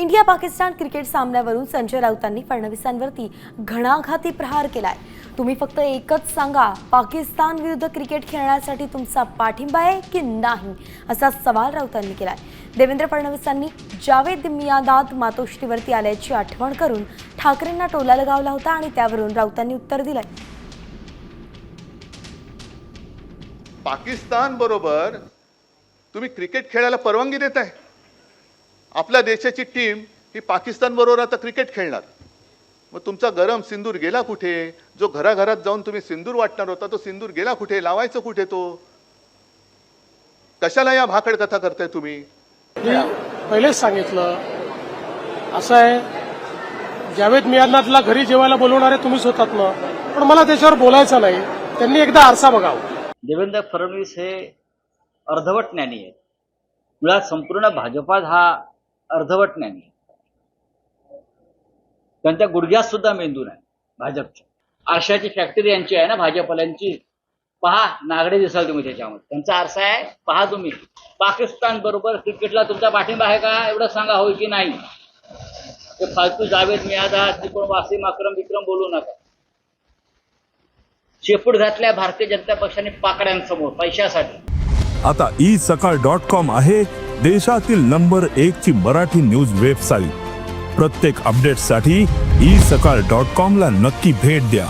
India Pakistan cricket सामन्यावरून Sanjay राऊतांनी फडणवीसांवरती घणाघाती प्रहार केलाय। तुम्ही फक्त एकच सांगा, पाकिस्तान विरुद्ध क्रिकेट खेळण्यासाठी तुमचा पाठिंबा आहे की नाही, असा सवाल राऊतांनी केलाय। देवेंद्र फडणवीसांनी जावेद मियांदाद मातोश्रीवरती आल्याची आठवण करून ठाकरेंना टोला लगावला होता आणि त्यावरून राऊतांनी उत्तर दिलंय। पाकिस्तान बरोबर तुम्ही क्रिकेट खेळायला परवानगी देताय? आपल्या देशाची टीम ही पाकिस्तान बरोबर आता क्रिकेट खेळणार। मग तुमचा गरम सिंदूर गेला कुठे? जो घराघरात जाऊन तुम्ही सिंदूर वाटणार होता तो सिंदूर गेला कुठे? लावायचं कुठे? तो कशाला या भाकड कथा करताय तुम्ही? पहिलेच सांगितलं असं आहे, जावेद मियांदादला घरी जेवायला बोलवणारे तुम्हीच होतात ना, पण मला त्याच्यावर बोलायचं नाही। त्यांनी एकदा आरसा बघावा। देवेंद्र फडणवीस हे अर्धवट ज्ञानी आहेत। मुळात संपूर्ण भाजपात हा अर्धवट ज्ञानी आहे। त्यांच्या गुडघ्यात सुद्धा मेंदू नाही भाजपच्या। आरशाची फॅक्टरी यांची आहे ना भाजपल्यांची। पहा, नागडे दिसाल तुम्ही त्याच्यामध्ये, त्यांचा आरसा आहे, पहा तुम्ही। पाकिस्तान बरोबर क्रिकेटला तुमचा पाठिंबा आहे का एवढं सांगा, होय की नाही। ते फालतू जावेद मियांदाद तिकडून वासिम अक्रम विक्रम बोलू नका। शेपूट घातल्या भारतीय जनता पक्षाने पाकड्यांसमोर पैशासाठी। आता isakal.com आहे देशातील नंबर 1 ची मराठी न्यूज वेबसाईट। प्रत्येक अपडेटसाठी isakal.com ला नक्की भेट द्या।